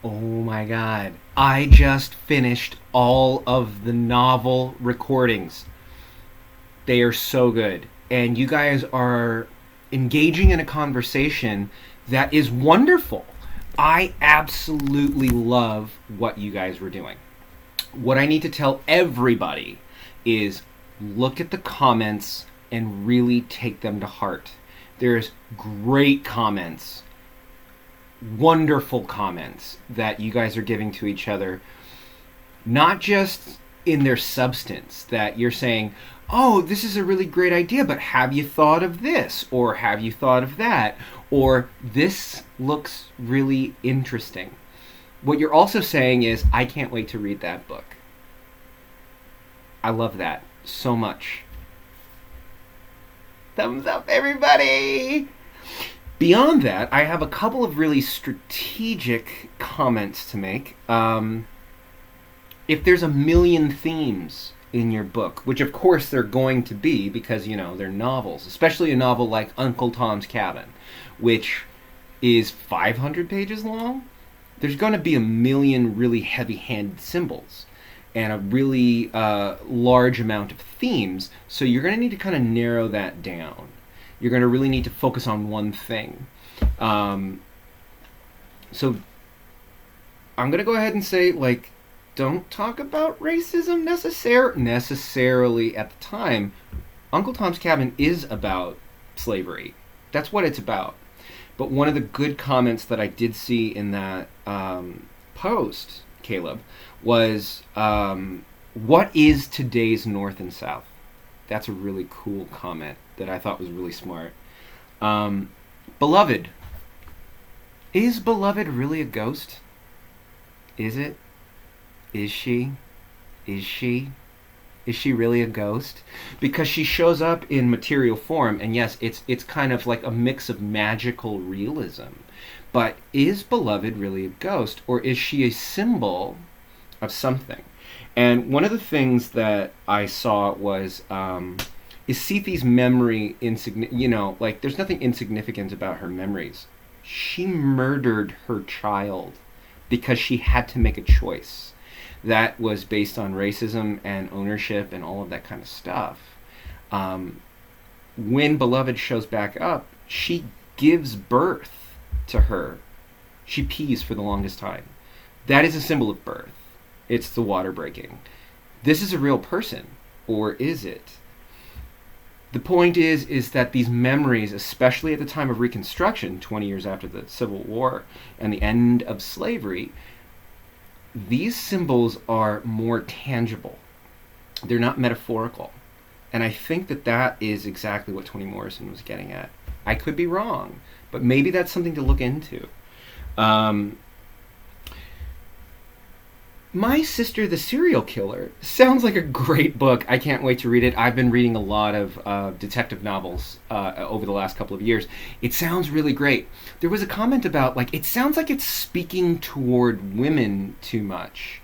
Oh my god. I just finished all of the novel recordings. They are so good. And you guys are engaging in a conversation that is wonderful. I absolutely love what you guys were doing. What I need to tell everybody is look at the comments and really take them to heart. There's great comments, wonderful comments that you guys are giving to each other, not just in their substance, that you're saying, oh, this is a really great idea, but have you thought of this? Or have you thought of that? Or this looks really interesting. What you're also saying is, I can't wait to read that book. I love that so much. Thumbs up, everybody! Beyond that, I have a couple of really strategic comments to make. If there's a million themes in your book, which of course they're going to be because, they're novels, especially a novel like Uncle Tom's Cabin, which is 500 pages long, there's going to be a million really heavy-handed symbols and a really large amount of themes, so you're going to need to kind of narrow that down. You're going to really need to focus on one thing. So I'm going to go ahead and say, don't talk about racism necessarily at the time. Uncle Tom's Cabin is about slavery. That's what it's about. But one of the good comments that I did see in that post, Caleb, was, what is today's North and South? That's a really cool comment that I thought was really smart. Beloved. Is Beloved really a ghost? Is it? Is she? Is she? Is she really a ghost? Because she shows up in material form, and yes, it's kind of like a mix of magical realism. But is Beloved really a ghost, or is she a symbol of something? And one of the things that I saw was, is Sithi's memory insignificant? There's nothing insignificant about her memories. She murdered her child because she had to make a choice. That was based on racism and ownership and all of that kind of stuff. When Beloved shows back up, she gives birth to her. She pees for the longest time. That is a symbol of birth. It's the water breaking. This is a real person, or is it? The point is that these memories, especially at the time of Reconstruction, 20 years after the Civil War and the end of slavery, these symbols are more tangible. They're not metaphorical. And I think that is exactly what Toni Morrison was getting at. I could be wrong, but maybe that's something to look into. My Sister the Serial Killer sounds like a great book. I can't wait to read it. I've been reading a lot of detective novels over the last couple of years. It sounds really great. There was a comment about, it sounds like it's speaking toward women too much.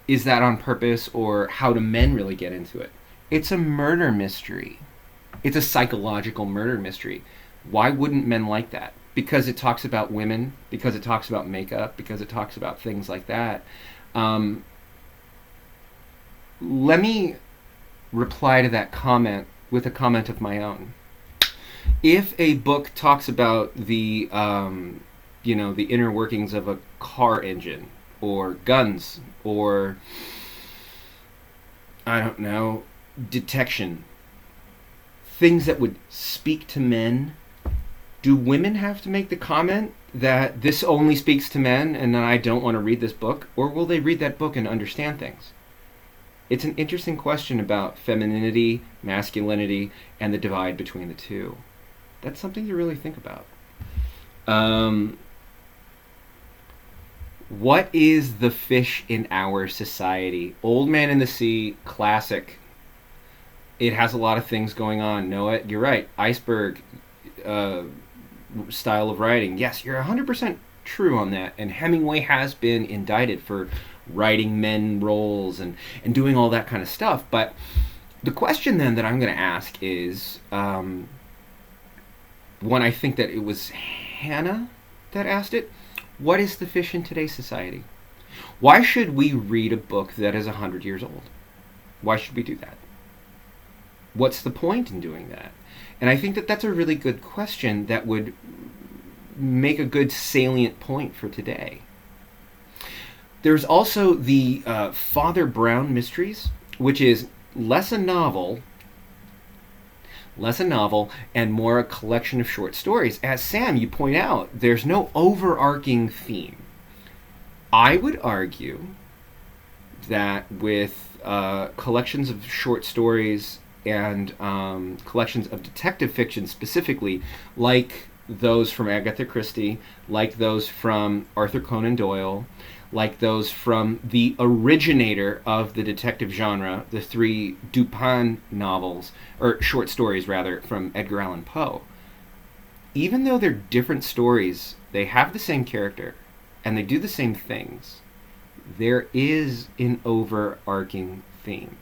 Is that on purpose, or how do men really get into it? It's a murder mystery. It's a psychological murder mystery. Why wouldn't men like that? Because it talks about women, because it talks about makeup, because it talks about things like that. Let me reply to that comment with a comment of my own. If a book talks about the inner workings of a car engine, or guns, or, I don't know, detection, things that would speak to men, do women have to make the comment that this only speaks to men and that I don't want to read this book? Or will they read that book and understand things? It's an interesting question about femininity, masculinity, and the divide between the two. That's something to really think about. What is the fish in our society? Old Man in the Sea, classic. It has a lot of things going on. Noah, you're right. Iceberg style of writing. Yes, you're 100% true on that. And Hemingway has been indicted for writing men roles and doing all that kind of stuff. But the question then that I'm going to ask is, one, I think that it was Hannah that asked it. What is the fish in today's society? Why should we read a book that is 100 years old? Why should we do that? What's the point in doing that? And I think that that's a really good question that would make a good salient point for today. There's also the Father Brown Mysteries, which is less a novel and more a collection of short stories. As Sam, you point out, there's no overarching theme. I would argue that with collections of short stories and collections of detective fiction specifically, like those from Agatha Christie, like those from Arthur Conan Doyle, like those from the originator of the detective genre, the 3 Dupin novels, or short stories rather, from Edgar Allan Poe. Even though they're different stories, they have the same character, and they do the same things. There is an overarching theme.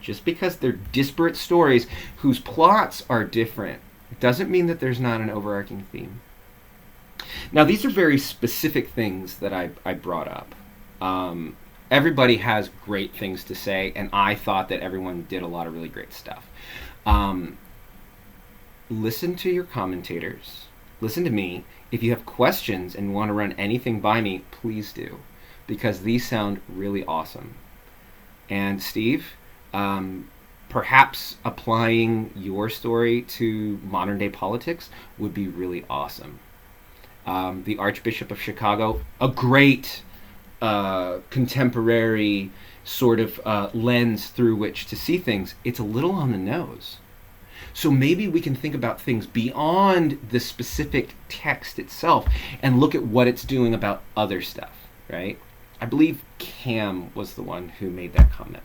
Just because they're disparate stories whose plots are different, it doesn't mean that there's not an overarching theme. Now, these are very specific things that I brought up. Everybody has great things to say, and I thought that everyone did a lot of really great stuff. Listen to your commentators. Listen to me. If you have questions and want to run anything by me, please do, because these sound really awesome. And Steve, perhaps applying your story to modern day politics would be really awesome. The Archbishop of Chicago, a great contemporary sort of lens through which to see things. It's a little on the nose. So maybe we can think about things beyond the specific text itself and look at what it's doing about other stuff, right? I believe Cam was the one who made that comment.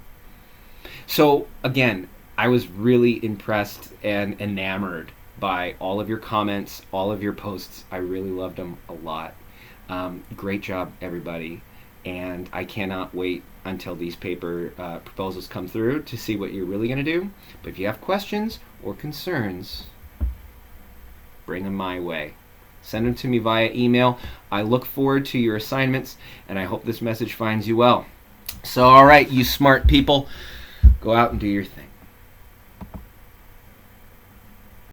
So again, I was really impressed and enamored by all of your comments, all of your posts. I really loved them a lot. Great job, everybody. And I cannot wait until these paper proposals come through to see what you're really going to do. But if you have questions or concerns, bring them my way. Send them to me via email. I look forward to your assignments, and I hope this message finds you well. So, all right, you smart people, go out and do your thing.